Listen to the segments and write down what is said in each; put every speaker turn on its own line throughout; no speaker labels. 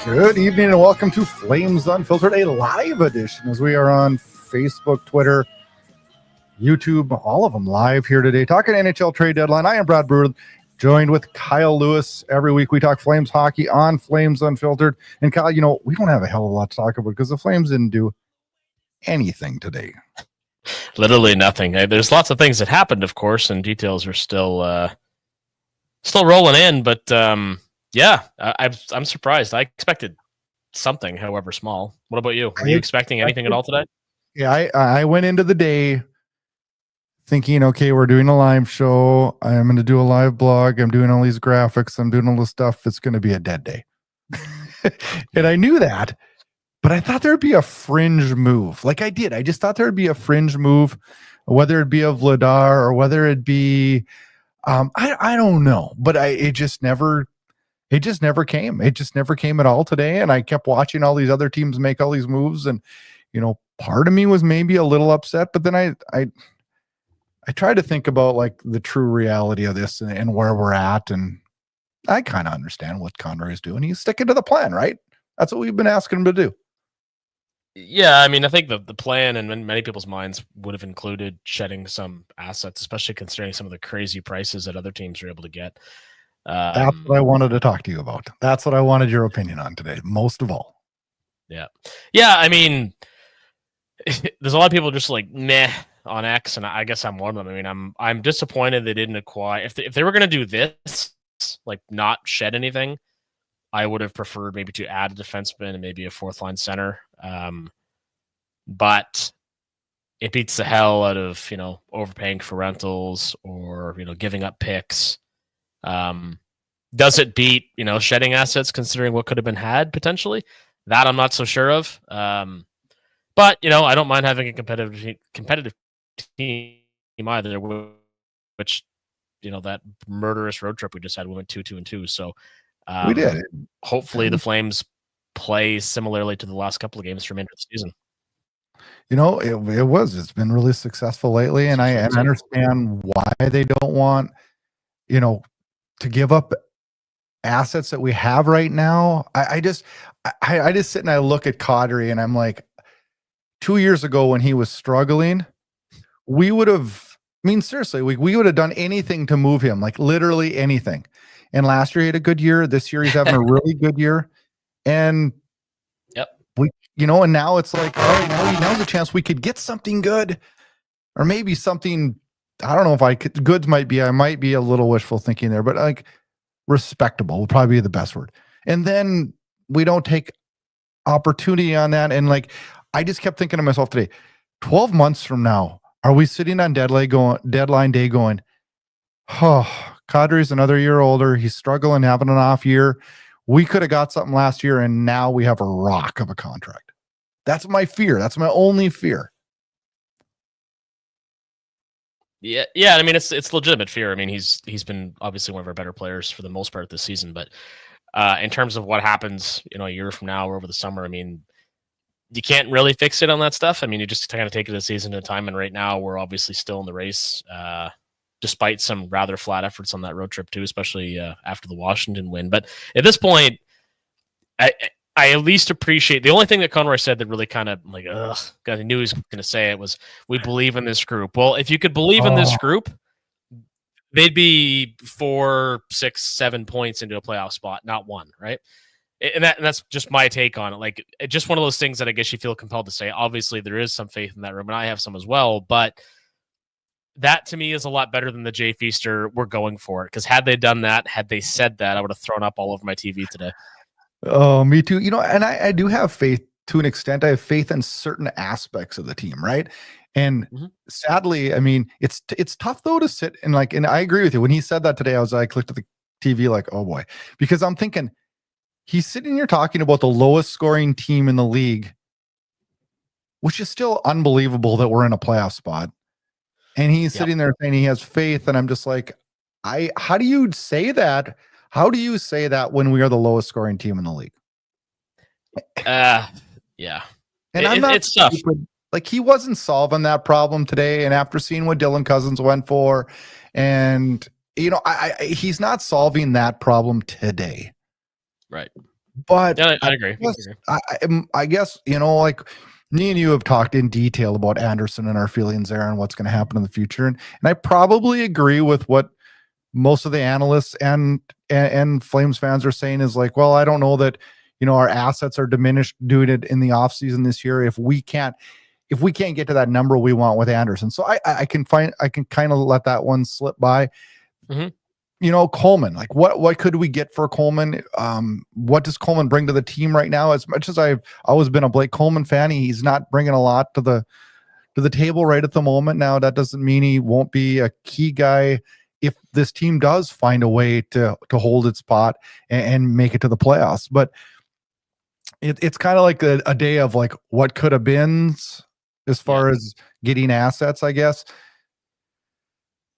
Good evening and welcome to Flames Unfiltered, a live edition as we are on Facebook, Twitter, YouTube, all of them live here today, talking NHL Trade Deadline. I am Burud, joined with Kyle Lewis. Every week we talk Flames hockey on Flames Unfiltered. And Kyle, you know, we don't have a hell of a lot to talk about because the Flames didn't do anything today.
Literally nothing. There's lots of things that happened, of course, and details are still rolling in, but yeah, I'm surprised. I expected something, however small. What about you? Are you expecting anything at all today?
Yeah, I went into the day thinking, okay, we're doing a live show. I'm going to do a live blog. I'm doing all these graphics. I'm doing all this stuff. It's going to be a dead day. And I knew that, but I thought there'd be a fringe move. Like I did. I just thought there'd be a fringe move, whether it be of Vladar or whether it be, I don't know, but it just never came. It just never came at all today. And I kept watching all these other teams make all these moves. And, you know, part of me was maybe a little upset, but then I tried to think about like the true reality of this and where we're at. And I kind of understand what Conroy is doing. He's sticking to the plan, right? That's what we've been asking him to do.
Yeah, I mean, I think the plan in many people's minds would have included shedding some assets, especially considering some of the crazy prices that other teams are able to get.
That's what I wanted to talk to you about. That's what I wanted your opinion on today, most of all.
Yeah. I mean, there's a lot of people just like meh on X, and I guess I'm one of them. I mean, I'm disappointed they didn't acquire. If they were going to do this, like not shed anything, I would have preferred maybe to add a defenseman and maybe a fourth line center. But it beats the hell out of, you know, overpaying for rentals or, you know, giving up picks. Does it beat, you know, shedding assets considering what could have been had potentially? That I'm not so sure of. But, you know, I don't mind having a competitive team either, which, you know, that murderous road trip we just had, we went 2-2-2. So
we did.
Hopefully the Flames play similarly to the last couple of games from end of the season.
You know, it's been really successful lately. And I understand why they don't want, you know, to give up assets that we have right now. I just sit and I look at Kadri and I'm like, 2 years ago when he was struggling, we would have, I mean, seriously, we would have done anything to move him, like literally anything. And last year he had a good year. This year he's having a really good year. And we, you know, and now it's like, all right, now's a chance we could get something good, or maybe something. I don't know if I might be a little wishful thinking there, but like respectable would probably be the best word. And then we don't take opportunity on that. And like, I just kept thinking to myself today, 12 months from now, are we sitting on deadline day going, oh, Kadri's another year older. He's struggling, having an off year. We could have got something last year, and now we have a rock of a contract. That's my fear. That's my only fear.
Yeah. I mean, it's legitimate fear. I mean, he's been obviously one of our better players for the most part this season. But in terms of what happens, you know, a year from now or over the summer, I mean, you can't really fix it on that stuff. I mean, you just kind of take it a season at a time. And right now, we're obviously still in the race, despite some rather flat efforts on that road trip too, especially after the Washington win. But at this point, I at least appreciate the only thing that Conroy said that really kind of like, ugh, God, I knew he was going to say it was, we believe in this group. Well, if you could believe in this group, they'd be 4, 6, 7 points into a playoff spot, not one, right? And that's just my take on it. Like, it's just one of those things that I guess you feel compelled to say. Obviously, there is some faith in that room, and I have some as well. But that to me is a lot better than the Jay Feaster, we're going for it. Because had they done that, had they said that, I would have thrown up all over my TV today.
Oh, me too. You know, and I do have faith to an extent. I have faith in certain aspects of the team, right? And sadly, I mean, it's tough though to sit and like, and I agree with you. When he said that today, I clicked at the TV like, oh boy, because I'm thinking he's sitting here talking about the lowest scoring team in the league, which is still unbelievable that we're in a playoff spot. And he's sitting there saying he has faith. And I'm just like, how do you say that? How do you say that when we are the lowest scoring team in the league?
Yeah.
And I'm not
it's tough.
Like, he wasn't solving that problem today. And after seeing what Dylan Cousins went for, and, you know, he's not solving that problem today.
Right.
But
Yeah, I agree.
I guess, you know, like me and you have talked in detail about Anderson and our feelings there and what's going to happen in the future. And I probably agree with what most of the analysts and Flames fans are saying is like, well, I don't know that, you know, our assets are diminished doing it in the offseason this year if we can't get to that number we want with Anderson. So I can kind of let that one slip by.
Mm-hmm.
You know, Coleman, like what could we get for Coleman? What does Coleman bring to the team right now? As much as I've always been a Blake Coleman fan, he's not bringing a lot to the table right at the moment. Now, that doesn't mean he won't be a key guy if this team does find a way to hold its spot and make it to the playoffs. But it's kind of like a day of like what could have been as far as getting assets, I guess.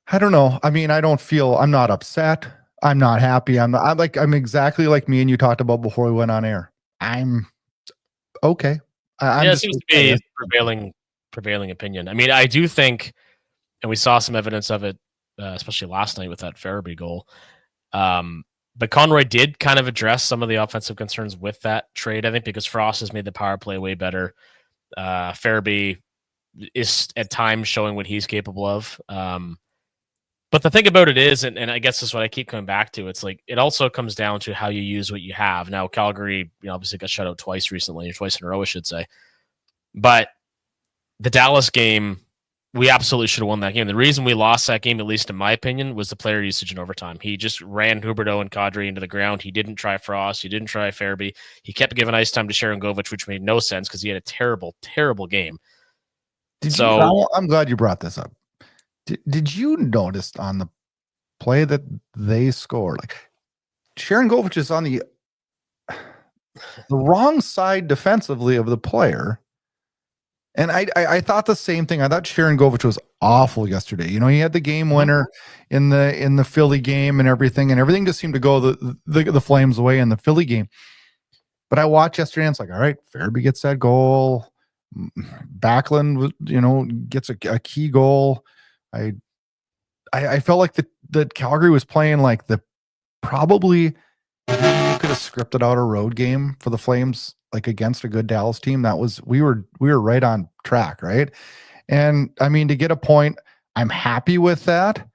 I don't know. I mean, I'm not upset. I'm not happy. I'm exactly like me and you talked about before we went on air. I'm okay. I'm
it seems to be prevailing opinion. I mean, I do think, and we saw some evidence of it, especially last night with that Farabee goal. But Conroy did kind of address some of the offensive concerns with that trade, I think, because Frost has made the power play way better. Farabee is at times showing what he's capable of. But the thing about it is, and I guess this is what I keep coming back to, it's like it also comes down to how you use what you have. Now, Calgary, obviously got shut out twice recently, or twice in a row, I should say. But the Dallas game, we absolutely should have won that game. The reason we lost that game, at least in my opinion, was the player usage in overtime. He just ran Huberdeau and Kadri into the ground. He didn't try Frost. He didn't try Farabee. He kept giving ice time to Sharangovich, which made no sense because he had a terrible, terrible game.
I'm glad you brought this up. Did you notice on the play that they scored, like Sharangovich is on the wrong side defensively of the player? And I thought the same thing. I thought Sharangovich was awful yesterday. You know, he had the game winner in the Philly game and everything just seemed to go the Flames away in the Philly game. But I watched yesterday and it's like, all right, Farabee gets that goal. Backlund, gets a key goal. I felt like that Calgary was playing like probably you could have scripted out a road game for the Flames, like against a good Dallas team. We were right on track, right? And I mean, to get a point, I'm happy with that,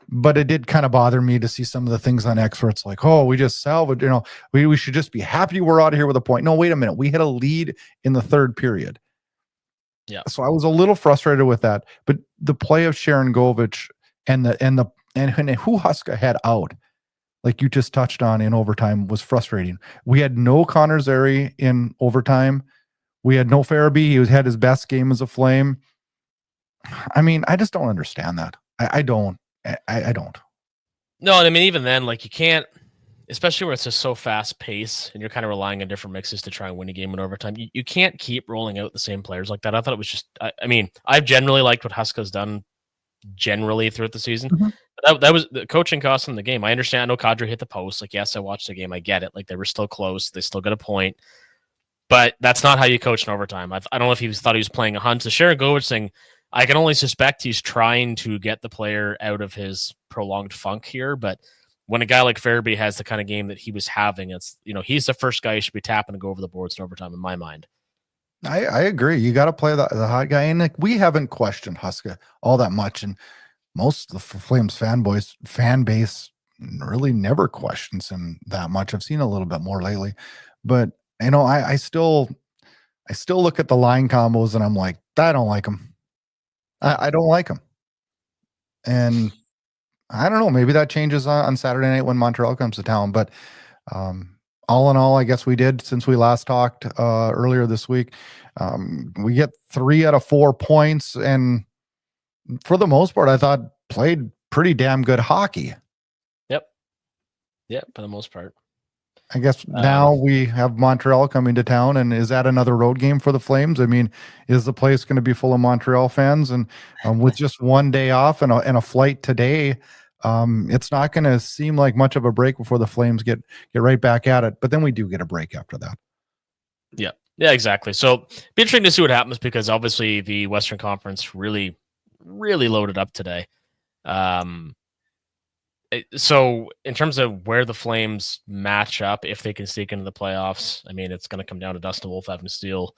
but it did kind of bother me to see some of the things on X where it's like, oh, we just salvaged, we should just be happy we're out of here with a point. No, wait a minute. We had a lead in the third period.
Yeah.
So I was a little frustrated with that, but the play of Sharangovich and who Huska had out, like you just touched on in overtime, was frustrating. We had no Connor Zary in overtime. We had no Farabee. He had his best game as a Flame. I mean, I just don't understand that. I don't.
No, I mean, even then, like you can't, especially where it's just so fast paced and you're kind of relying on different mixes to try and win a game in overtime. You can't keep rolling out the same players like that. I thought it was just, I mean, I've generally liked what Huska's done generally throughout the season. Mm-hmm. That was the coaching cost in the game. I understand. I know Kadri hit the post. Like, yes, I watched the game. I get it. Like, they were still close. They still got a point. But that's not how you coach in overtime. I don't know if he thought he was playing a hunt. So Sharangovich saying, I can only suspect he's trying to get the player out of his prolonged funk here. But when a guy like Farabee has the kind of game that he was having, it's, he's the first guy you should be tapping to go over the boards in overtime, in my mind.
I agree. You got to play the hot guy. And like, we haven't questioned Huska all that much. And most of the Flames fan base really never questions him that much. I've seen a little bit more lately. But, I still look at the line combos and I'm like, I don't like him. I don't like him. And I don't know, maybe that changes on Saturday night when Montreal comes to town. But all in all, I guess we did, since we last talked earlier this week, we get 3 out of 4 points. And for the most part, I thought played pretty damn good hockey.
Yep, for the most part.
I guess now we have Montreal coming to town, and is that another road game for the Flames? I mean, is the place going to be full of Montreal fans? And with just one day off and a flight today, it's not going to seem like much of a break before the Flames get right back at it. But then we do get a break after that.
Yeah, exactly. So be interesting to see what happens, because obviously the Western Conference really, really loaded up today. So in terms of where the Flames match up, if they can sneak into the playoffs, I mean, it's going to come down to Dustin Wolf having to steal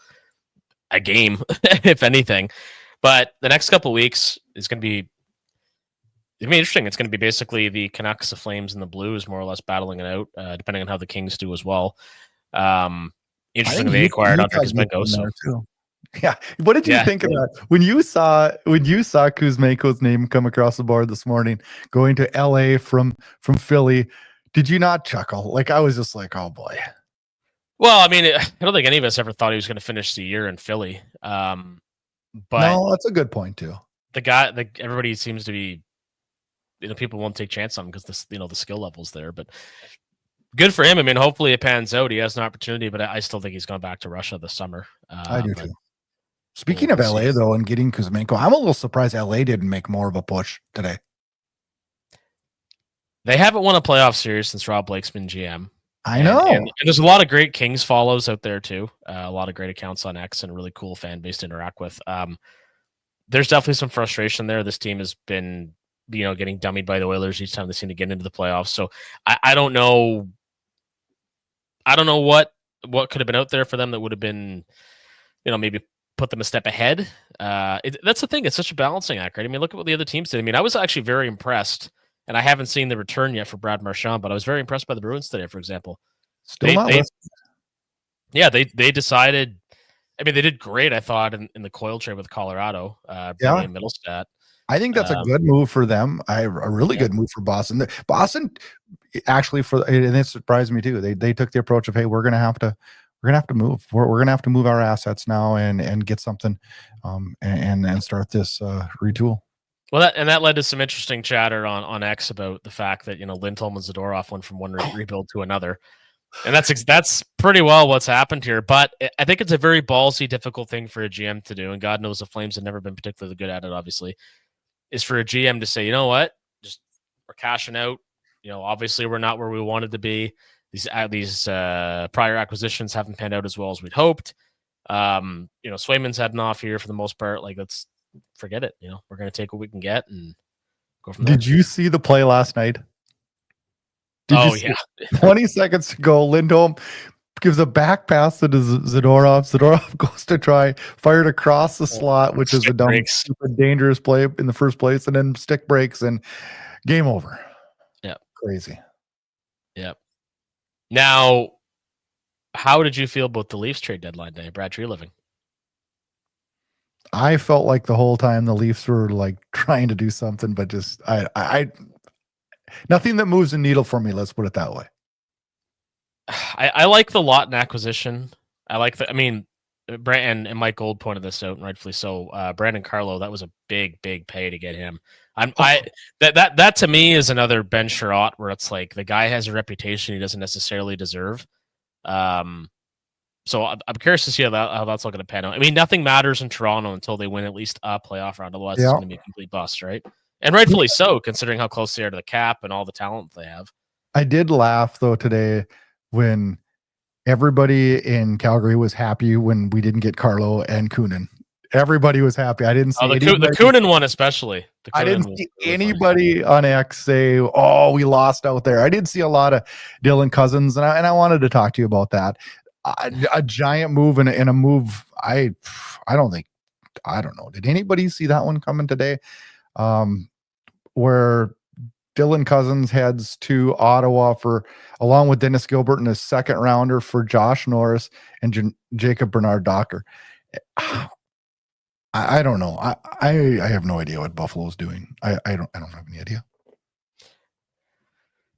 a game, if anything. But the next couple of weeks is going to be interesting. It's going to be basically the Canucks, the Flames, and the Blues more or less battling it out, depending on how the Kings do as well. Interesting they acquired Andre Kuzmenko. So.
Yeah. What did you think of that? When you saw Kuzmenko's name come across the board this morning, going to LA from Philly, did you not chuckle? Like, I was just like, oh boy.
Well, I mean, I don't think any of us ever thought he was going to finish the year in Philly. But
no, that's a good point too.
Everybody seems to be, people won't take chance on him because the skill level's there. But good for him. I mean, hopefully it pans out. He has an opportunity, but I still think he's going back to Russia this summer.
I do too. Speaking of LA, though, and getting Kuzmenko, I'm a little surprised LA didn't make more of a push today.
They haven't won a playoff series since Rob Blake's been GM.
I know.
And there's a lot of great Kings follows out there, too. A lot of great accounts on X and a really cool fan base to interact with. There's definitely some frustration there. This team has been, getting dummied by the Oilers each time they seem to get into the playoffs. So I don't know. I don't know what could have been out there for them that would have been, maybe put them a step ahead. That's the thing. It's such a balancing act, right? I mean, look at what the other teams did. I mean, I was actually very impressed, and I haven't seen the return yet for Brad Marchand, but I was very impressed by the Bruins today, for example. They decided. I mean, they did great, I thought, in the Coyle trade with Colorado. Brilliant Middlestat.
I think that's a good move for them. A really good move for Boston. Boston, actually, and it surprised me too. They took the approach of, hey, we're going to have to move. We're going to have to move our assets now and get something, and start this retool.
Well, that led to some interesting chatter on X about the fact that Lindholm and Zadorov went from one rebuild to another, and that's pretty well what's happened here. But I think it's a very ballsy, difficult thing for a GM to do, and God knows the Flames have never been particularly good at it. Obviously, is for a GM to say, you know what, just we're cashing out. Obviously we're not where we wanted to be. These prior acquisitions haven't panned out as well as we'd hoped. Swayman's had an off here for the most part. Like, let's forget it. We're going to take what we can get and go from there.
Did you see the play last night?
20
seconds to go. Lindholm gives a back pass to Zadorov. Zadorov goes to try, fired across the slot, which is a dumb, stupid, dangerous play in the first place, and then stick breaks and game over.
Yeah,
crazy.
Yeah. Now, how did you feel about the Leafs trade deadline day, Brad Treliving?
I felt like the whole time the Leafs were like trying to do something, but just I nothing that moves the needle for me. Let's put it that way.
I like the Lawton acquisition. I mean, Brand and Mike Gold pointed this out, and rightfully so. Brandon Carlo, that was a big pay to get him. That to me is another Ben Sherratt where it's like the guy has a reputation he doesn't necessarily deserve. So I'm curious to see how that's looking to pan out. I mean, nothing matters in Toronto until they win at least a playoff round. Otherwise, it's going to be a complete bust, right? And rightfully so, considering how close they are to the cap and all the talent they have.
I did laugh though today when everybody in Calgary was happy when we didn't get Carlo and Kunin. Everybody was happy. I didn't see
the Kunin one especially.
I didn't see anybody on X say, "Oh, we lost out there." I did see a lot of Dylan Cousins, and I wanted to talk to you about that. A giant move and a move. I don't know. Did anybody see that one coming today? Where Dylan Cousins heads to Ottawa along with Dennis Gilbert and a second rounder for Josh Norris and Jacob Bernard Doctor. I don't know. I have no idea what Buffalo's doing. I don't have any idea.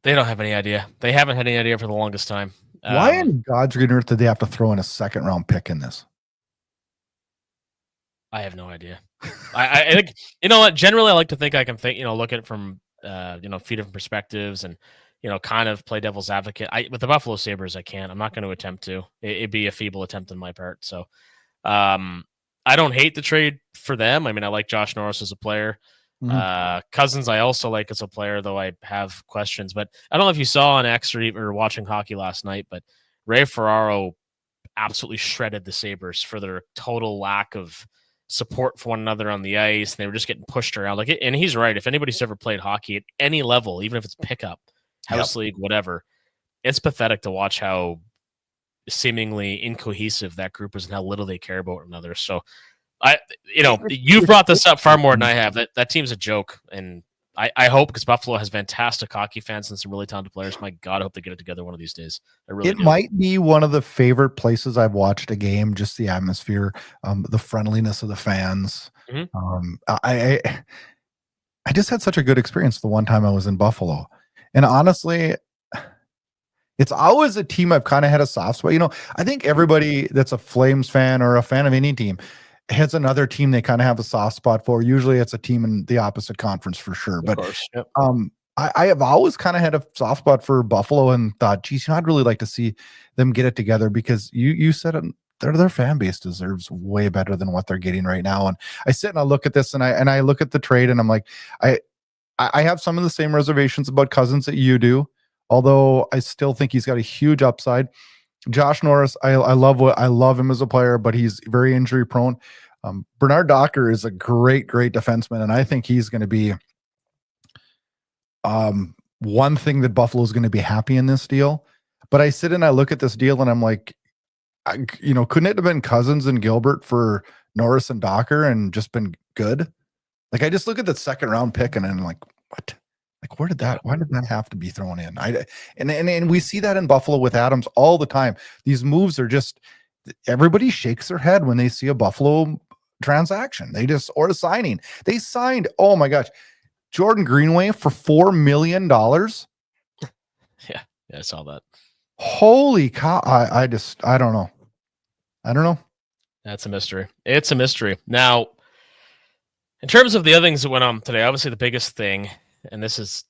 They don't have any idea. They haven't had any idea for the longest time.
Why in God's green earth did they have to throw in a second round pick in this?
I have no idea. I think, what, generally I like to think I can think, look at it from, a few different perspectives and, kind of play devil's advocate. With the Buffalo Sabres, I can't. I'm not going to attempt to. It'd be a feeble attempt on my part. So I don't hate the trade for them. I mean, I like Josh Norris as a player. Mm-hmm. Cousins, I also like as a player, though I have questions. But I don't know if you saw on X or watching hockey last night, but Ray Ferraro absolutely shredded the Sabres for their total lack of support for one another on the ice, and they were just getting pushed around. Like, and he's right. If anybody's ever played hockey at any level, even if it's pickup, house league, whatever, it's pathetic to watch how seemingly incohesive that group is and how little they care about one another. So, you've brought this up far more than I have. That team's a joke, and I hope, because Buffalo has fantastic hockey fans and some really talented players. My God, I hope they get it together one of these days. It
might be one of the favorite places I've watched a game. Just the atmosphere, the friendliness of the fans.
Mm-hmm.
I just had such a good experience the one time I was in Buffalo, and honestly, it's always a team I've kind of had a soft spot. I think everybody that's a Flames fan or a fan of any team has another team they kind of have a soft spot for. Usually it's a team in the opposite conference for sure. But
yep.
I have always kind of had a soft spot for Buffalo and thought, geez, I'd really like to see them get it together, because you said it, their fan base deserves way better than what they're getting right now. And I sit and I look at this, and I look at the trade, and I'm like, I have some of the same reservations about Cousins that you do, although I still think he's got a huge upside. Josh Norris, I love him as a player, but he's very injury prone. Bernard Docker is a great defenseman, and I think he's going to be one thing that Buffalo is going to be happy in this deal. But I sit and I look at this deal, and I'm like, couldn't it have been Cousins and Gilbert for Norris and Docker and just been good? Like, I just look at the second round pick, and I'm like, what? Like, why did that have to be thrown in? And we see that in Buffalo with Adams all the time. These moves are just, everybody shakes their head when they see a Buffalo transaction. Or a signing. They signed, oh my gosh, Jordan Greenway for $4 million.
Yeah, I saw that.
Holy cow. I don't know.
That's a mystery. It's a mystery. Now, in terms of the other things that went on today, obviously the biggest thing, and this is,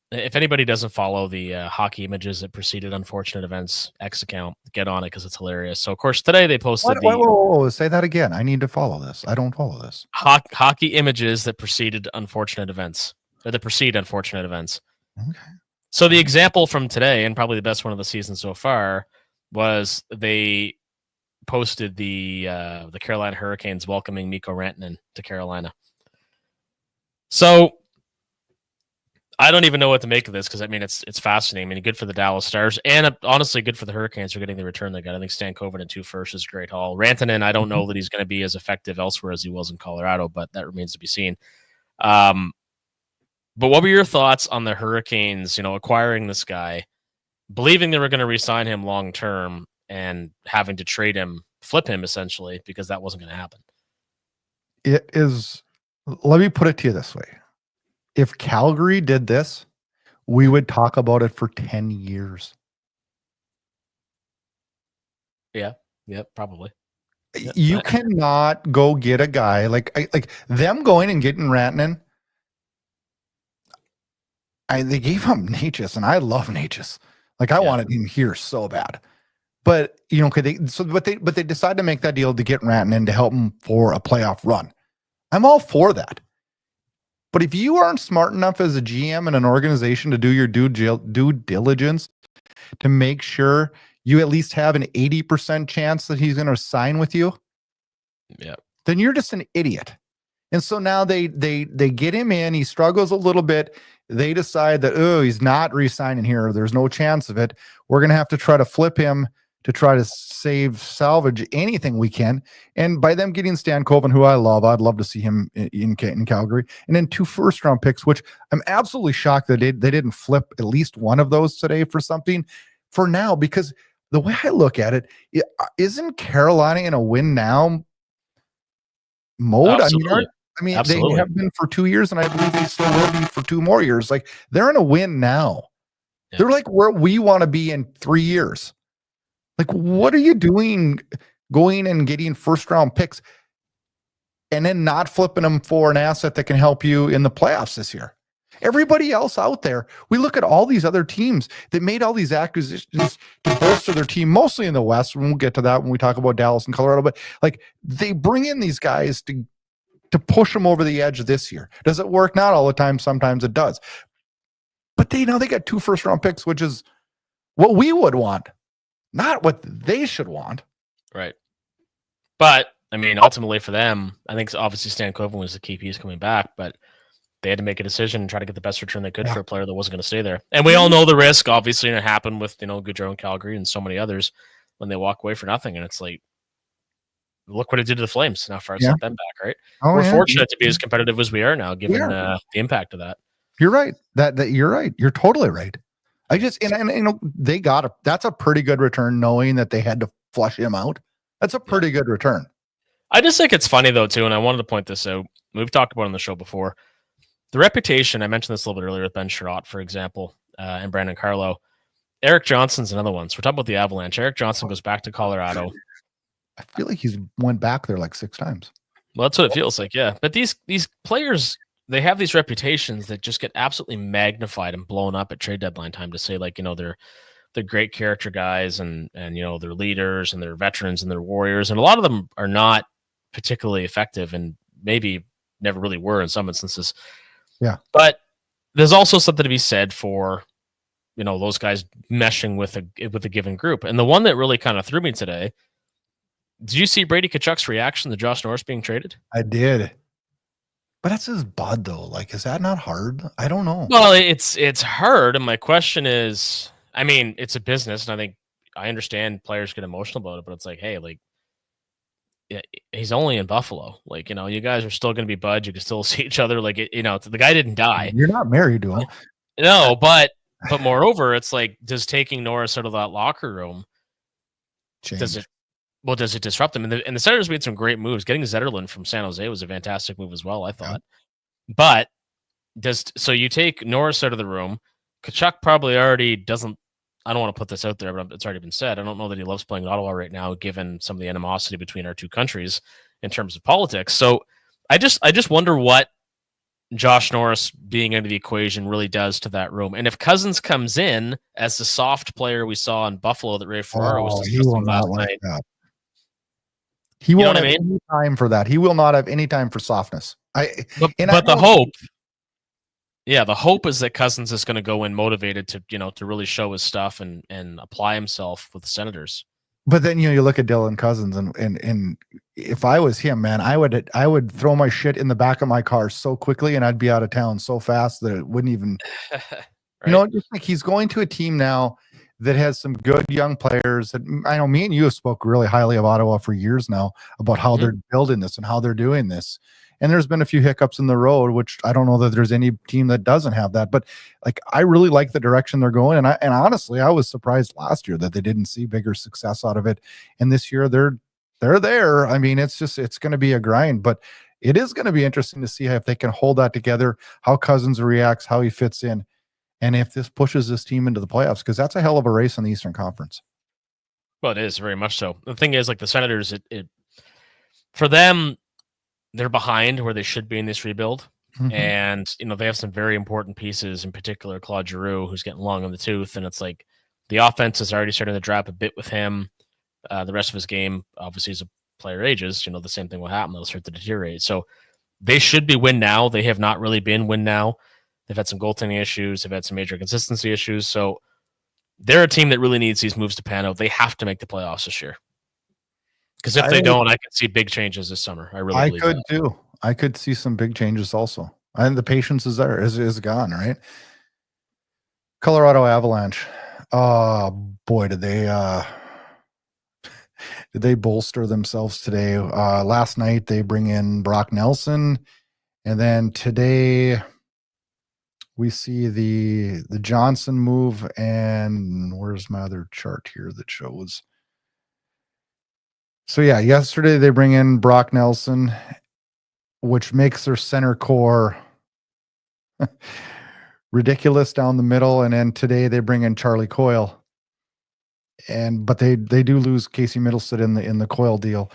if anybody doesn't follow the hockey images that preceded unfortunate events X account, get on it because it's hilarious. So, of course, today they posted
whoa, say that again. I need to follow this. I don't follow this.
Hockey images that preceded unfortunate events, or that precede unfortunate events.
Okay.
So the example from today, and probably the best one of the season so far, was they posted the Carolina Hurricanes welcoming Mikko Rantanen to Carolina. So I don't even know what to make of this, because I mean it's fascinating. I mean, good for the Dallas Stars, and honestly good for the Hurricanes for getting the return they got. I think Stankoven and 2 firsts is a great haul. Rantanen, I don't know that he's going to be as effective elsewhere as he was in Colorado, but that remains to be seen. But what were your thoughts on the Hurricanes, acquiring this guy, believing they were going to re-sign him long term, and having to trade him, flip him essentially, because that wasn't going to happen?
It is. Let me put it to you this way. If Calgary did this, we would talk about it for 10 years.
Yeah, probably.
You cannot go get a guy like them going and getting Rantanen. They gave him Natchez, and I love Natchez. Like, I wanted him here so bad. But they decided to make that deal to get Rantanen to help him for a playoff run. I'm all for that. But if you aren't smart enough as a GM and an organization to do your due diligence to make sure you at least have an 80% chance that he's going to sign with you, then you're just an idiot. And so now they get him in. He struggles a little bit. They decide that, he's not re-signing here. There's no chance of it. We're going to have to try to flip him to try to salvage anything we can. And by them getting Stankoven, who I love, I'd love to see him in Calgary. And then 2 first-round picks, which I'm absolutely shocked that they didn't flip at least one of those today for something for now, because the way I look at it, isn't Carolina in a win now mode?
Absolutely.
I mean,
Absolutely.
They have been for 2 years, and I believe they still will be for 2 more years. Like, they're in a win now. Yeah. They're like where we want to be in 3 years. Like, what are you doing going and getting first-round picks and then not flipping them for an asset that can help you in the playoffs this year? Everybody else out there, we look at all these other teams that made all these acquisitions to bolster their team, mostly in the West, and we'll get to that when we talk about Dallas and Colorado, but like, they bring in these guys to push them over the edge this year. Does it work? Not all the time. Sometimes it does. But they got 2 first-round picks, which is what we would want, not what they should want.
Right. But I mean, ultimately for them, I think obviously Stan Coven was the key piece coming back, but they had to make a decision and try to get the best return they could for a player that wasn't going to stay there. And we all know the risk, obviously, and it happened with Gaudreau and Calgary and so many others when they walk away for nothing. And it's like, look what it did to the Flames. And how far it sent them back, right? We're fortunate to be as competitive as we are now, given the impact of that.
You're right. That you're right. You're totally right. I just and they got that's a pretty good return, knowing that they had to flush him out. That's a pretty good return.
I just think it's funny though too, and I wanted to point this out. We've talked about it on the show before. The reputation, I mentioned this a little bit earlier with Ben Sherratt, for example, and Brandon Carlo. Eric Johnson's another one. So we're talking about the Avalanche. Eric Johnson goes back to Colorado.
I feel like he's went back there like 6 times.
Well, that's what it feels like, yeah. But these players, they have these reputations that just get absolutely magnified and blown up at trade deadline time to say, like, they're great character guys and they're leaders and they're veterans and they're warriors. And a lot of them are not particularly effective and maybe never really were in some instances.
Yeah.
But there's also something to be said for, those guys meshing with a given group. And the one that really kind of threw me today, did you see Brady Tkachuk's reaction to Josh Norris being traded?
I did. But that's his bud, though. Like, is that not hard? I don't know.
Well, it's hard. And my question is, I mean, it's a business, and I understand players get emotional about it, but it's like, hey, like, he's only in Buffalo. Like, you guys are still going to be buds. You can still see each other. Like, the guy didn't die.
You're not married to him.
No, but moreover, it's like, does taking Norris out of that locker room, does it disrupt them? And the Senators made some great moves. Getting Zetterlund from San Jose was a fantastic move as well, I thought. Yeah. But so you take Norris out of the room. Tkachuk probably already doesn't. I don't want to put this out there, but it's already been said. I don't know that he loves playing in Ottawa right now, given some of the animosity between our two countries in terms of politics. So I just wonder what Josh Norris being into the equation really does to that room. And if Cousins comes in as the soft player we saw in Buffalo that Ray Ferraro was discussing last night,
he won't have any time for that. He will not have any time for softness.
But the hope. Yeah, the hope is that Cousins is going to go in motivated to really show his stuff and apply himself with the Senators.
But then you look at Dylan Cousins and if I was him, man, I would throw my shit in the back of my car so quickly and I'd be out of town so fast that it wouldn't even right? Just like he's going to a team now that has some good young players that I know me and you have spoke really highly of Ottawa for years now about how they're building this and how they're doing this. And there's been a few hiccups in the road, which I don't know that there's any team that doesn't have that. But like, I really like the direction they're going. And honestly, I was surprised last year that they didn't see bigger success out of it. And this year they're there. I mean, it's going to be a grind, but it is going to be interesting to see if they can hold that together, how Cousins reacts, how he fits in, and if this pushes this team into the playoffs, because that's a hell of a race in the Eastern Conference.
Well, it is very much so. The thing is, like the Senators, it for them, they're behind where they should be in this rebuild. Mm-hmm. And, they have some very important pieces, in particular, Claude Giroux, who's getting long on the tooth. And it's like the offense is already starting to drop a bit with him. The rest of his game, obviously, as a player ages, the same thing will happen. They'll start to deteriorate. So they should be win now. They have not really been win now. They've had some goaltending issues. They've had some major consistency issues. So they're a team that really needs these moves to pan out. They have to make the playoffs this year. Because if they don't, I could see big changes this summer. I believe
could too. I could see some big changes also. And the patience is there, is gone, right? Colorado Avalanche. Oh boy, did they bolster themselves today? Last night they bring in Brock Nelson, and then today we see the Johnson move. And where's my other chart here that shows? So yeah, yesterday they bring in Brock Nelson, which makes their center core ridiculous down the middle. And then today they bring in Charlie Coyle, but they do lose Casey Middlestat in the Coyle deal.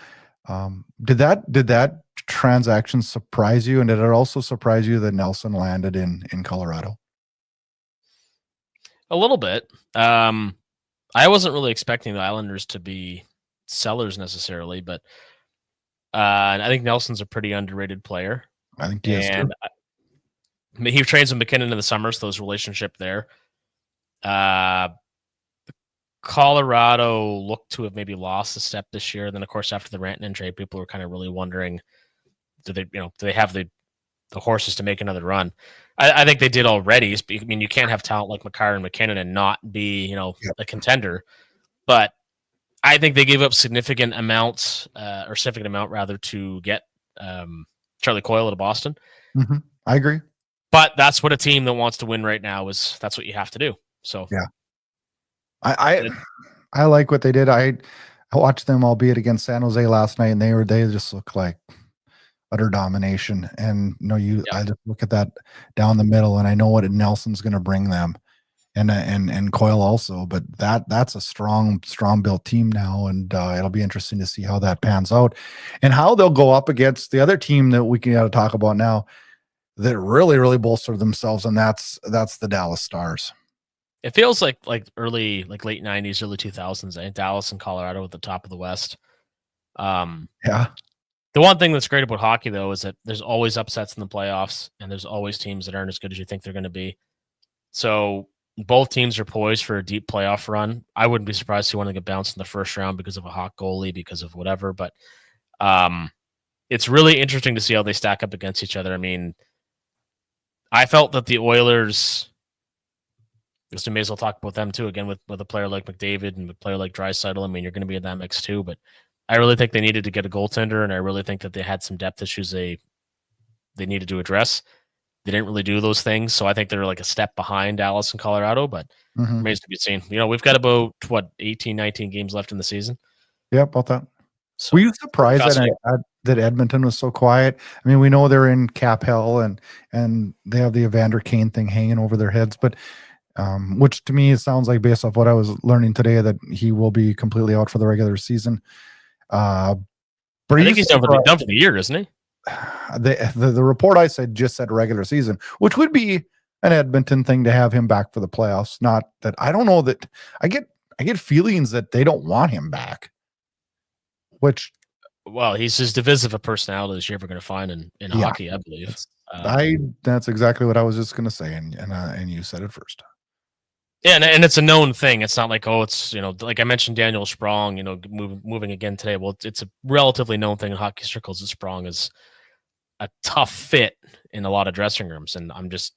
Did that transaction surprise you? And did it also surprise you that Nelson landed in Colorado?
A little bit. I wasn't really expecting the Islanders to be sellers necessarily, but I think Nelson's a pretty underrated player.
I think he is too.
He trains with McKinnon in the summer, so there's a relationship there. Colorado looked to have maybe lost a step this year. Then, of course, after the Rantanen trade, people were kind of really wondering, do they have the horses to make another run? I think they did already. I mean, you can't have talent like McCarr and McKinnon and not be, a contender. But I think they gave up significant amount rather to get Charlie Coyle to Boston.
Mm-hmm. I agree.
But that's what a team that wants to win right now is. That's what you have to do. So
yeah, I like what they did. I watched them, albeit against San Jose last night, and they just look like utter domination. And I just look at that down the middle, and I know what Nelson's going to bring them, and Coyle also. But that's a strong built team now, and it'll be interesting to see how that pans out, and how they'll go up against the other team that we can talk about now that really, really bolstered themselves, and that's the Dallas Stars.
It feels like late 90s, early 2000s. I think Dallas and Colorado at the top of the West.
Yeah.
The one thing that's great about hockey, though, is that there's always upsets in the playoffs, and there's always teams that aren't as good as you think they're going to be. So both teams are poised for a deep playoff run. I wouldn't be surprised to see one of them get bounced in the first round because of a hot goalie, because of whatever. But it's really interesting to see how they stack up against each other. I mean, I felt that the Oilers, we may as well talk about them too, again, with a player like McDavid and a player like Draisaitl. I mean, you're going to be in that mix too, but I really think they needed to get a goaltender, and I really think that they had some depth issues they needed to address. They didn't really do those things, so I think they're like a step behind Dallas and Colorado, but remains to be seen. We've got about, 18, 19 games left in the season?
Yeah, about that.
So,
were you surprised that Edmonton was so quiet? I mean, we know they're in cap hell, and they have the Evander Kane thing hanging over their heads, but which to me it sounds like, based off what I was learning today, that he will be completely out for the regular season. But
I think he's done for the year, isn't he?
The report I just said regular season, which would be an Edmonton thing to have him back for the playoffs. Not that I don't know that I get feelings that they don't want him back. Which,
well, he's as divisive a personality as you're ever going to find in hockey, I believe.
That's exactly what I was just going to say, and you said it first.
Yeah, and it's a known thing. It's not like, it's, like I mentioned Daniel Sprong, moving again today. Well, it's a relatively known thing in hockey circles that Sprong is a tough fit in a lot of dressing rooms. And I'm just,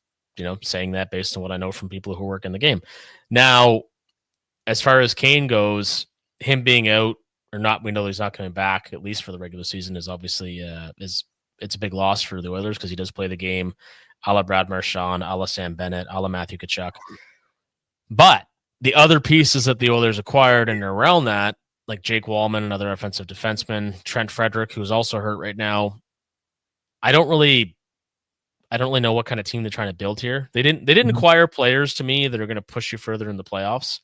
saying that based on what I know from people who work in the game. Now, as far as Kane goes, him being out or not, we know he's not coming back, at least for the regular season, is obviously it's a big loss for the Oilers, because he does play the game a la Brad Marchand, a la Sam Bennett, a la Matthew Tkachuk. But the other pieces that the Oilers acquired and around that, like Jake Wallman, another offensive defenseman, Trent Frederick, who's also hurt right now, I don't really know what kind of team they're trying to build here. They didn't acquire players, to me, that are going to push you further in the playoffs.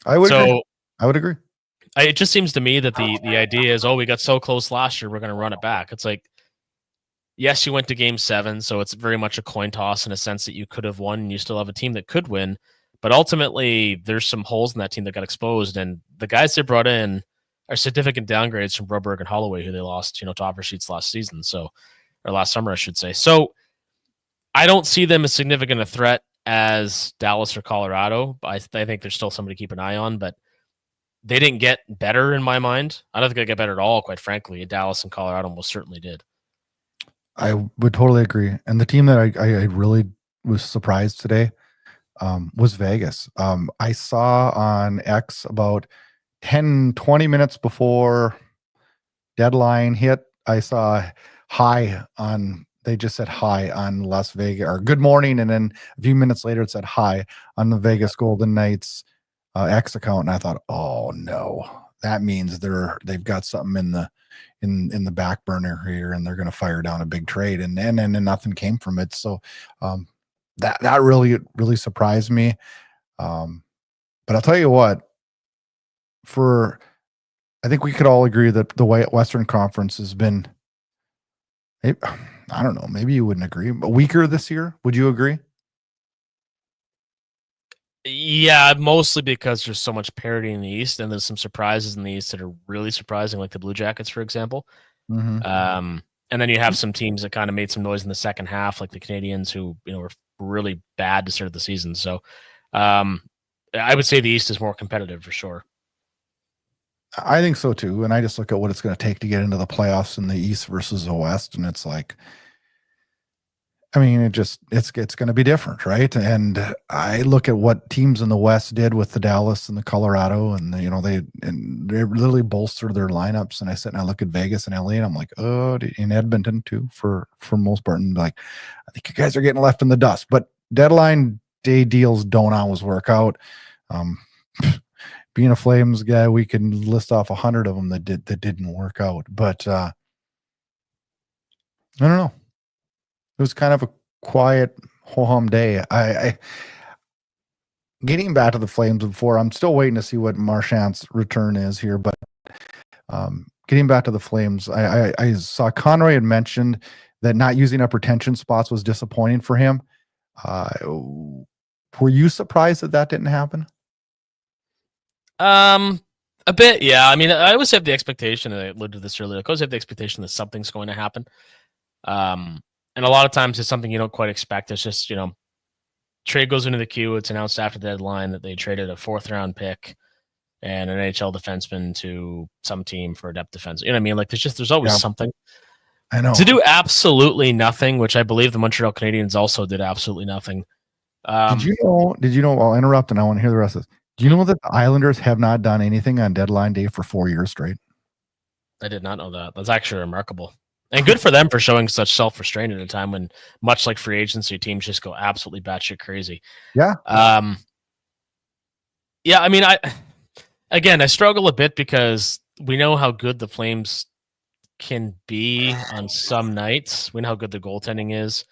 I would agree.
It just seems to me that the idea is, we got so close last year, we're going to run it back. It's like, yes, you went to Game 7, so it's very much a coin toss in a sense that you could have won, and you still have a team that could win. But ultimately, there's some holes in that team that got exposed, and the guys they brought in are significant downgrades from Broberg and Holloway, who they lost, to offer sheets last season, or last summer, I should say. So I don't see them as significant a threat as Dallas or Colorado. I think there's still somebody to keep an eye on, but they didn't get better in my mind. I don't think they get better at all, quite frankly. Dallas and Colorado most certainly did.
I would totally agree. And the team that I really was surprised today was Vegas. I saw on X about 10, 20 minutes before deadline hit, I saw they just said hi on Las Vegas, or good morning. And then a few minutes later, it said hi on the Vegas Golden Knights X account. And I thought, oh no, that means they've got something in the back burner here, and they're going to fire down a big trade. And nothing came from it. So that really, really surprised me. But I'll tell you what, I think we could all agree that the Western Conference has been, I don't know, maybe you wouldn't agree, but weaker this year. Would you agree?
Yeah, mostly because there's so much parity in the East, and there's some surprises in the East that are really surprising, like the Blue Jackets, for example.
Mm-hmm.
And then you have some teams that kind of made some noise in the second half, like the Canadians, who were really bad to start the season. So I would say the East is more competitive for sure.
I think so too. And I just look at what it's going to take to get into the playoffs in the East versus the West. And it's like, I mean, it's going to be different, right? And I look at what teams in the West did with the Dallas and the Colorado, and they literally bolstered their lineups. And I sit and I look at Vegas and LA, and I'm like, oh, in Edmonton too, for most part, and like, I think you guys are getting left in the dust. But deadline day deals don't always work out. Being a Flames guy, we can list off 100 of them that didn't work out. But I don't know. It was kind of a quiet, ho-hum day. I getting back to the Flames before, I'm still waiting to see what Marchand's return is here. But getting back to the Flames, I saw Conroy had mentioned that not using up retention spots was disappointing for him. Were you surprised that didn't happen?
A bit, yeah. I mean, I always have the expectation, and I alluded to this earlier, I always have the expectation that something's going to happen. And a lot of times it's something you don't quite expect. It's just, trade goes into the queue. It's announced after the deadline that they traded a 4th-round pick and an NHL defenseman to some team for a depth defense. You know what I mean? Like, there's always something.
I know.
To do absolutely nothing, which I believe the Montreal Canadiens also did absolutely nothing.
Did you know, I'll interrupt and I want to hear the rest of this. Do you know that the Islanders have not done anything on deadline day for 4 years straight?
I did not know that. That's actually remarkable. And good for them for showing such self-restraint at a time when, much like free agency, teams just go absolutely batshit crazy.
Yeah.
Yeah, I mean, I struggle a bit because we know how good the Flames can be on some nights. We know how good the goaltending is.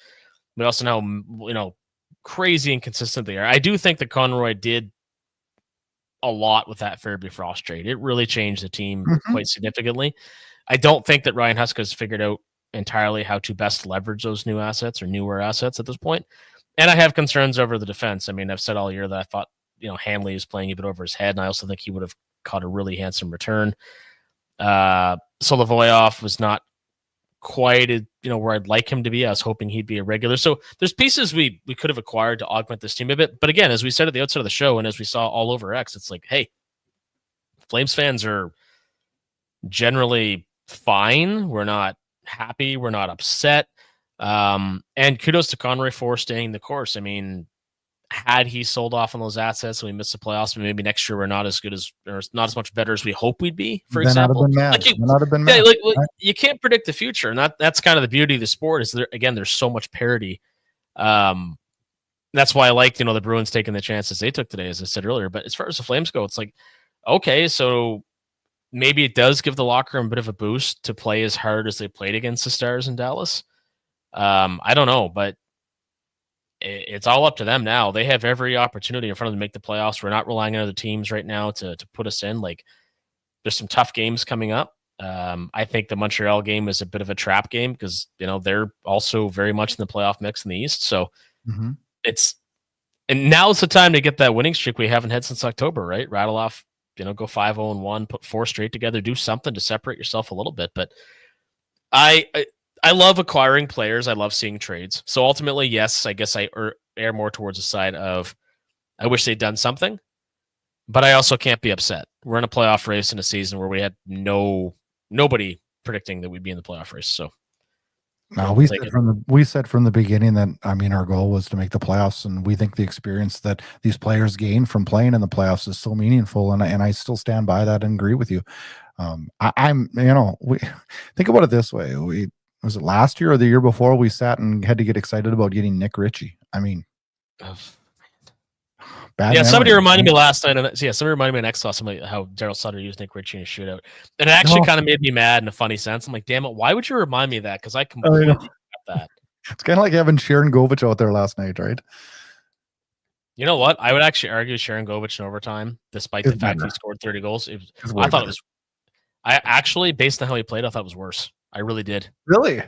We also know, crazy inconsistent they are. I do think that Conroy did a lot with that Fairby Frost trade. It really changed the team quite significantly. I don't think that Ryan Huska has figured out entirely how to best leverage those new assets or newer assets at this point. And I have concerns over the defense. I mean, I've said all year that I thought, Hanley was playing a bit over his head, and I also think he would have caught a really handsome return. Solovoyov was not quite, where I'd like him to be. I was hoping he'd be a regular. So there's pieces we could have acquired to augment this team a bit. But again, as we said at the outset of the show, and as we saw all over X, it's like, hey, Flames fans are generally fine. We're not happy. We're not upset. And kudos to Conroy for staying the course. I mean, had he sold off on those assets and we missed the playoffs, maybe next year we're not as good as, or not as much better as we hope we'd be, for example. You can't predict the future. And that's kind of the beauty of the sport is there's so much parity. That's why I liked, the Bruins taking the chances they took today, as I said earlier. But as far as the Flames go, it's like, okay, so maybe it does give the locker room a bit of a boost to play as hard as they played against the Stars in Dallas. I don't know, but it's all up to them now. They have every opportunity in front of them to make the playoffs. We're not relying on other teams right now to put us in. Like, there's some tough games coming up. I think the Montreal game is a bit of a trap game because, they're also very much in the playoff mix in the East. So and now's the time to get that winning streak we haven't had since October, right? Rattle off, go 5-0-1, put 4 straight together, do something to separate yourself a little bit. But I love acquiring players. I love seeing trades. So ultimately, yes, I guess I err more towards the side of I wish they'd done something, but I also can't be upset. We're in a playoff race in a season where we had nobody predicting that we'd be in the playoff race. So
no, we said from the beginning that, our goal was to make the playoffs, and we think the experience that these players gain from playing in the playoffs is so meaningful, and I still stand by that and agree with you. We think about it this way. Was it last year or the year before we sat and had to get excited about getting Nick Ritchie? Bad
somebody reminded me last night. Somebody reminded me of next somebody how Daryl Sutter used Nick Ritchie in a shootout, and it actually kind of made me mad in a funny sense. I'm like, damn it, why would you remind me of that? Because I completely forgot that.
It's kind of like having Sharon Govich out there last night, right?
You know what? I would actually argue Sharon Govich in overtime, despite the fact he scored 30 goals. I actually, based on how he played, I thought it was worse. I really did.
Really?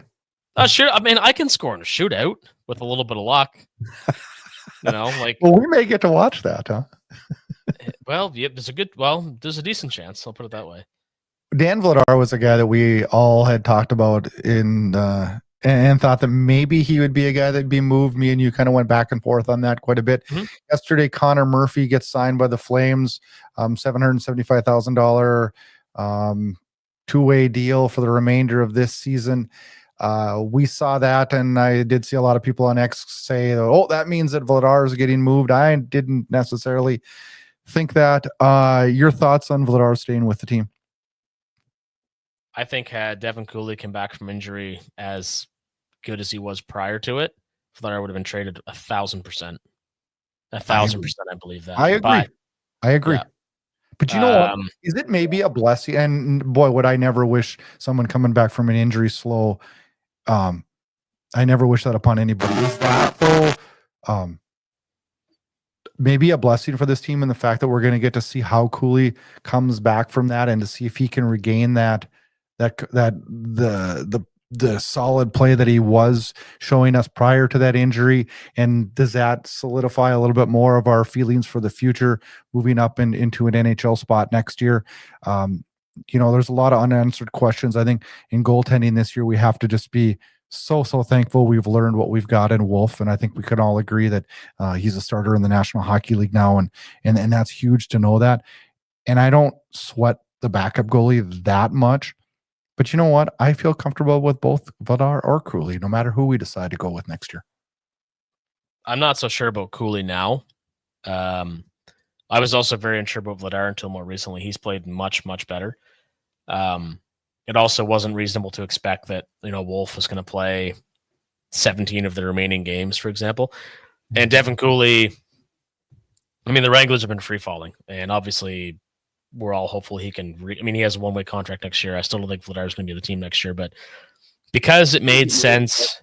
Sure. I can score in a shootout with a little bit of luck. Well,
we may get to watch that, huh?
Well, yeah, there's a decent chance. I'll put it that way.
Dan Vladar was a guy that we all had talked about in and thought that maybe he would be a guy that'd be moved. Me and you kind of went back and forth on that quite a bit.
Mhm.
Yesterday, Connor Murphy gets signed by the Flames, $775,000 two-way deal for the remainder of this season. We saw that, and I did see a lot of people on X say, "Oh, that means that Vladar is getting moved." I didn't necessarily think that. Your thoughts on Vladar staying with the team?
I think had Devin Cooley come back from injury as good as he was prior to it, Flair would have been traded 1,000%. 1,000%, I believe that.
I agree. I agree.
Yeah.
But you know what? Is it maybe a blessing? And boy, would I never wish someone coming back from an injury slow. I never wish that upon anybody. Is that though? Maybe a blessing for this team in the fact that we're going to get to see how Cooley comes back from that, and to see if he can regain the solid play that he was showing us prior to that injury. And does that solidify a little bit more of our feelings for the future, moving up into an NHL spot next year? There's a lot of unanswered questions. I think in goaltending this year, we have to just be so thankful we've learned what we've got in Wolf, and I think we can all agree that he's a starter in the National Hockey League now, and that's huge to know that. And I don't sweat the backup goalie that much, but you know what? I feel comfortable with both Vladar or Cooley, no matter who we decide to go with next year.
I'm not so sure about Cooley now. I was also very unsure about Vladar until more recently. He's played much better. It also wasn't reasonable to expect that, Wolf was going to play 17 of the remaining games, for example. And Devin Cooley, the Wranglers have been free falling, and obviously we're all hopeful he can. He has a one-way contract next year. I still don't think Vladar is going to be the team next year, but because it made sense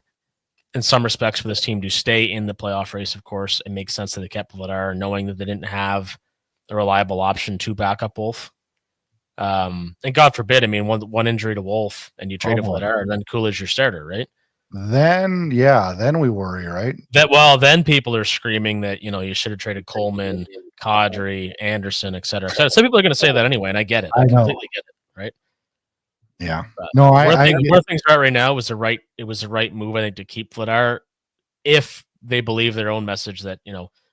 in some respects for this team to stay in the playoff race, of course, it makes sense that they kept Vladar, knowing that they didn't have a reliable option to back up Wolf. And God forbid, one injury to Wolf and you trade a Vladar, and then Cooley's your starter, right?
Then we worry, right?
Then people are screaming that, you should have traded Coleman, Kadri, Anderson, et cetera, et cetera. Some people are going to say that anyway, and I get it. I completely get it, right?
Yeah.
No, where things are right now was the right move, I think, to keep Vladar if they believe their own message that,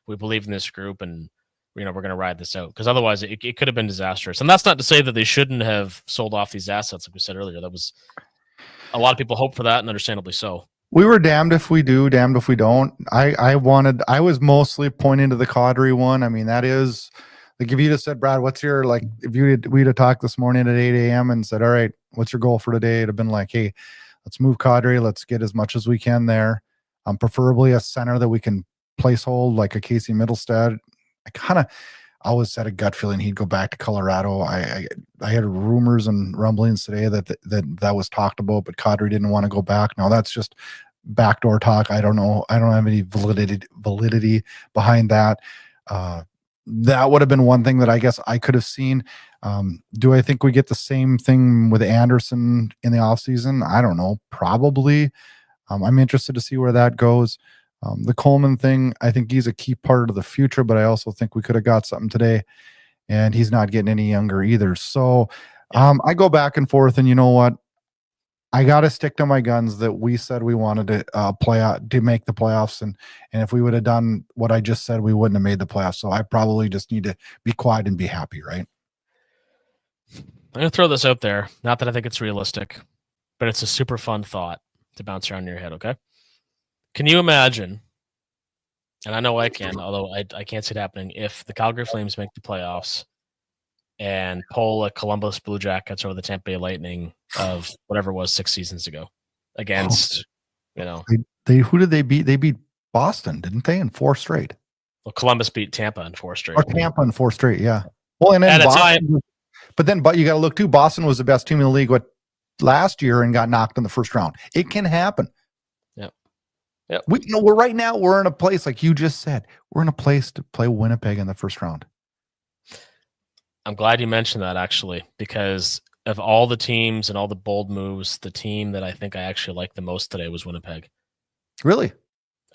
we believe in this group and we're going to ride this out, because otherwise it could have been disastrous. And that's not to say that they shouldn't have sold off these assets, like we said earlier. That was a lot of people hope for that, and understandably so. We
were damned if we do, damned if we don't. I was mostly pointing to the Kadri one. That is, like, if you just said, Brad, what's your, like, if we'd have talked this morning at 8 a.m. and said, all right, what's your goal for today? It'd have been like, hey, let's move Kadri. Let's get as much as we can there. Preferably a center that we can place hold, like a Casey Middlestad. I kind of always had a gut feeling he'd go back to Colorado. I had rumors and rumblings today that was talked about, but Kadri didn't want to go back. Now that's just backdoor talk. I don't know. I don't have any validity behind that. That would have been one thing that I guess I could have seen. Do I think we get the same thing with Anderson in the offseason? I don't know. Probably. I'm interested to see where that goes. The Coleman thing, I think he's a key part of the future, but I also think we could have got something today, and he's not getting any younger either. So I go back and forth, and you know what? I got to stick to my guns that we said we wanted to make the playoffs, and if we would have done what I just said, we wouldn't have made the playoffs. So I probably just need to be quiet and be happy, right?
I'm going to throw this out there. Not that I think it's realistic, but it's a super fun thought to bounce around in your head, okay? Can you imagine, and I know I can, although I can't see it happening, if the Calgary Flames make the playoffs and pull a Columbus Blue Jackets or the Tampa Bay Lightning of whatever it was 6 seasons ago against,
who did they beat? They beat Boston, didn't they, in 4 straight?
Well, Columbus beat Tampa in 4 straight.
Or Tampa in 4 straight, yeah. Well, and then Boston, but you got to look too. Boston was the best team in the league last year and got knocked in the first round. It can happen.
Yep.
We're in a place, like you just said, we're in a place to play Winnipeg in the first round.
I'm glad you mentioned that, actually, because of all the teams and all the bold moves, the team that I think I actually liked the most today was Winnipeg.
Really?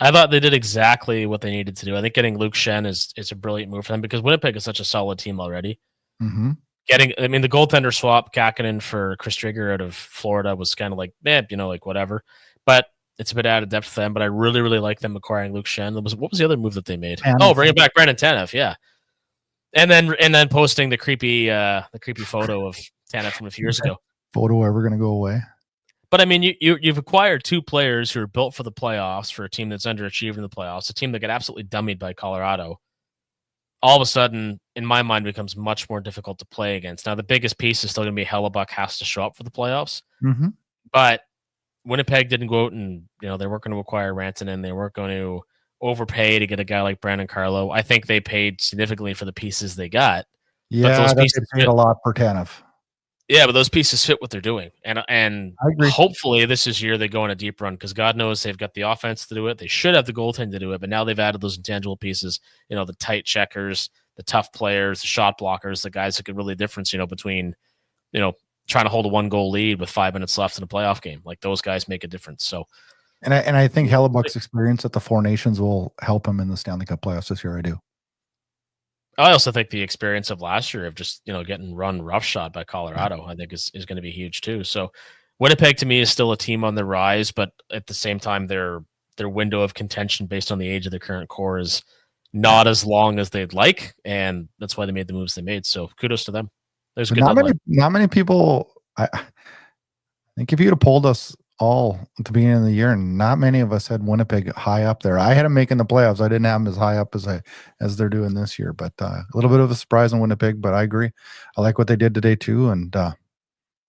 I thought they did exactly what they needed to do. I think getting Luke Shen is a brilliant move for them, because Winnipeg is such a solid team already.
Mm-hmm.
The goaltender swap, Kakinen for Chris Trigger out of Florida, was kind of like, whatever. but it's a bit out of depth for them. But I really, really like them acquiring Luke Shen. What was the other move that they made?
Tanev.
Oh, bringing back Brandon Tanev, yeah. And then posting the creepy photo of Tanev from a few years ago.
Photo ever going to go away?
But I mean, you've acquired two players who are built for the playoffs for a team that's underachieved in the playoffs, a team that got absolutely dummied by Colorado. All of a sudden, in my mind, becomes much more difficult to play against. Now, the biggest piece is still going to be Hellebuck has to show up for the playoffs.
Mm-hmm.
But Winnipeg didn't go out and, they weren't going to acquire Rantanen. They weren't going to overpay to get a guy like Brandon Carlo. I think they paid significantly for the pieces they got.
Yeah,
but those
they
pieces
paid a lot for Tanev.
Yeah, but those pieces fit what they're doing. And
I agree.
hopefully this is year they go on a deep run because God knows they've got the offense to do it. They should have the goaltending to do it, but now they've added those intangible pieces, the tight checkers, the tough players, the shot blockers, the guys that could really difference, between, trying to hold a 1-goal lead with 5 minutes left in a playoff game. Like those guys make a difference. So,
and I think Hellebuck's experience at the Four Nations will help him in the Stanley Cup playoffs this year. I do.
I also think the experience of last year of just, getting run roughshod by Colorado, I think is going to be huge too. So Winnipeg to me is still a team on the rise, but at the same time, their window of contention based on the age of their current core is not as long as they'd like. And that's why they made the moves they made. So kudos to them. There's a good
not many people. I think if you'd have polled us all at the beginning of the year, and not many of us had Winnipeg high up there. I had them making the playoffs. I didn't have them as high up as they're doing this year, but a little bit of a surprise in Winnipeg, but I agree. I like what they did today too. And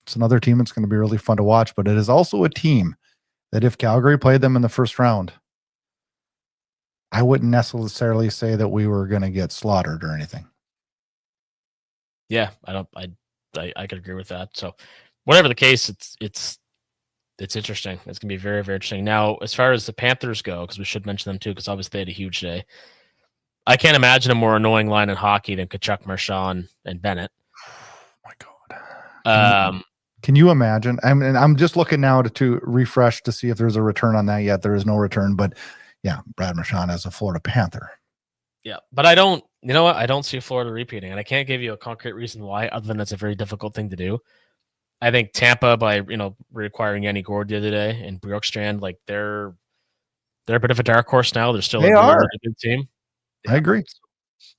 it's another team that's going to be really fun to watch, but it is also a team that if Calgary played them in the first round, I wouldn't necessarily say that we were going to get slaughtered or anything.
Yeah, I could agree with that. So whatever the case, it's interesting. It's going to be very, very interesting. Now, as far as the Panthers go, because we should mention them too, because obviously they had a huge day. I can't imagine a more annoying line in hockey than Tkachuk, Marchand, and Bennett.
Oh my God. Can you imagine? I'm just looking now to refresh to see if there's a return on that yet. There is no return, but yeah, Brad Marchand as a Florida Panther.
Yeah, but I don't, I don't see Florida repeating, and I can't give you a concrete reason why, other than it's a very difficult thing to do. I think Tampa, by reacquiring Yanni Gourde the other day and Bjorkstrand, like they're a bit of a dark horse now. They're still a really good team. Yeah.
I agree.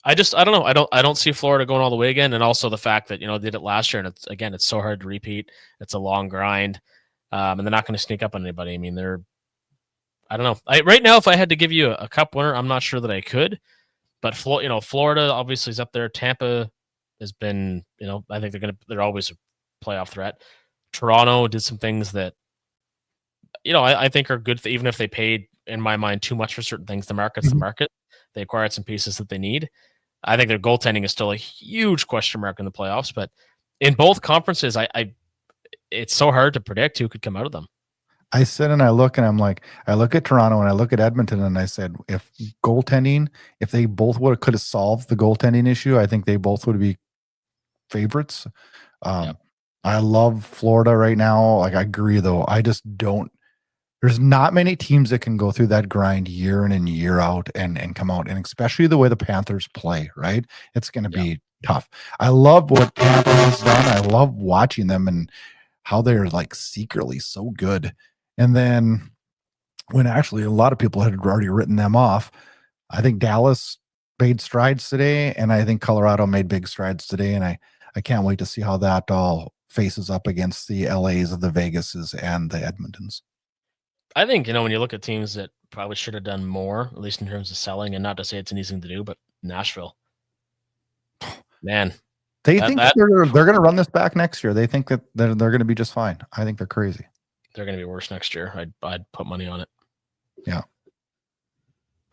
I don't know. I don't see Florida going all the way again, and also the fact that they did it last year, and it's so hard to repeat. It's a long grind, and they're not going to sneak up on anybody. I mean, I don't know. Right now, if I had to give you a cup winner, I'm not sure that I could. But Florida obviously is up there. Tampa has been, I think they're always a playoff threat. Toronto did some things that, I think are good. Even if they paid, in my mind, too much for certain things, the market's the market. They acquired some pieces that they need. I think their goaltending is still a huge question mark in the playoffs. But in both conferences, it's so hard to predict who could come out of them.
I sit and I look and I'm like, I look at Toronto and I look at Edmonton and I said, if they both could have solved the goaltending issue, I think they both would be favorites. Yep. I love Florida right now. Like I agree though. I just don't, there's not many teams that can go through that grind year in and year out and come out. And especially the way the Panthers play, right? It's going to be tough. I love what Tampa has done. I love watching them and how they're like secretly so good. And then when actually a lot of people had already written them off, I think Dallas made strides today, and I think Colorado made big strides today. And I can't wait to see how that all faces up against the LAs of the Vegases and the Edmontons.
I think, when you look at teams that probably should have done more, at least in terms of selling, and not to say it's an easy thing to do, but Nashville, man.
They think they're going to run this back next year. They think that they're going to be just fine. I think they're crazy. They're
going to be worse next year. I'd put money on it.
Yeah.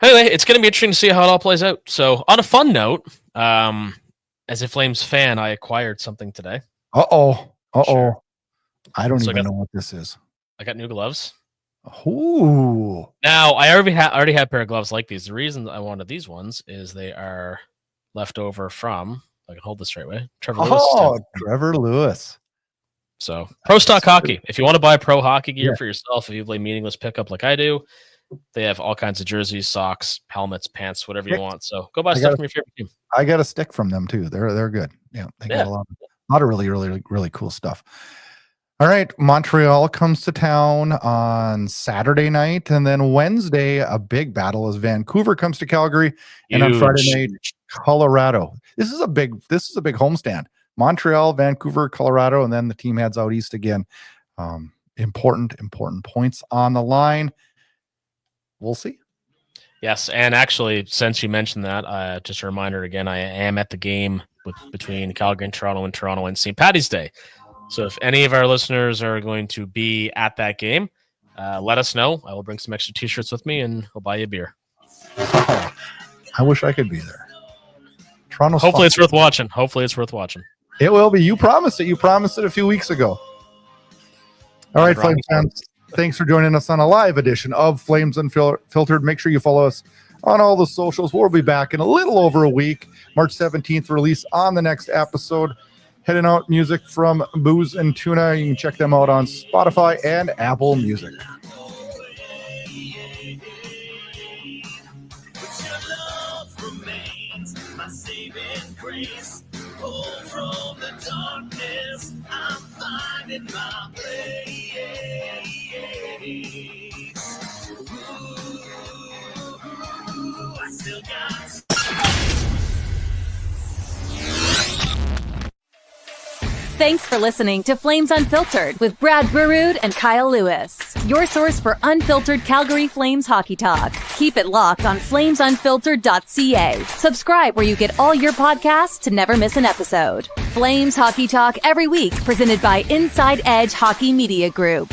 Anyway, it's going to be interesting to see how it all plays out. So, on a fun note, as a Flames fan, I acquired something today.
Sure. I don't even know what this is.
I got new gloves.
Ooh.
Now, I already had a pair of gloves like these. The reason I wanted these ones is they are left over from, I can hold this right way, Trevor Lewis.
Oh, Trevor Lewis.
So, Pro Stock Hockey. If you want to buy pro hockey gear for yourself, if you play meaningless pickup like I do, they have all kinds of jerseys, socks, helmets, pants, whatever you want. So, go buy stuff from your favorite team.
I got a stick from them too. They're good. Yeah, they got a lot of really, really, really cool stuff. All right, Montreal comes to town on Saturday night, and then Wednesday, a big battle as Vancouver comes to Calgary, and on Friday night, Colorado. This is a big homestand. Montreal, Vancouver, Colorado, and then the team heads out east again. Important points on the line. We'll see.
Yes, and actually, since you mentioned that, just a reminder again, I am at the game between Calgary and Toronto and St. Paddy's Day. So if any of our listeners are going to be at that game, let us know. I will bring some extra T-shirts with me, and I'll buy you a beer.
Oh, I wish I could be there. Toronto's
Hopefully
fun.
it's worth watching. Hopefully it's worth watching.
It will be. You promised it. You promised it a few weeks ago. All right, Flames fans. Thanks for joining us on a live edition of Flames Unfiltered. Make sure you follow us on all the socials. We'll be back in a little over a week. March 17th release on the next episode. Heading out music from Booz and Tuna. You can check them out on Spotify and Apple Music.
Thanks for listening to Flames Unfiltered with Brad Burud and Kyle Lewis, your source for unfiltered Calgary Flames hockey talk. Keep it locked on flamesunfiltered.ca. Subscribe where you get all your podcasts to never miss an episode. Flames hockey talk every week, presented by Inside Edge Hockey Media Group.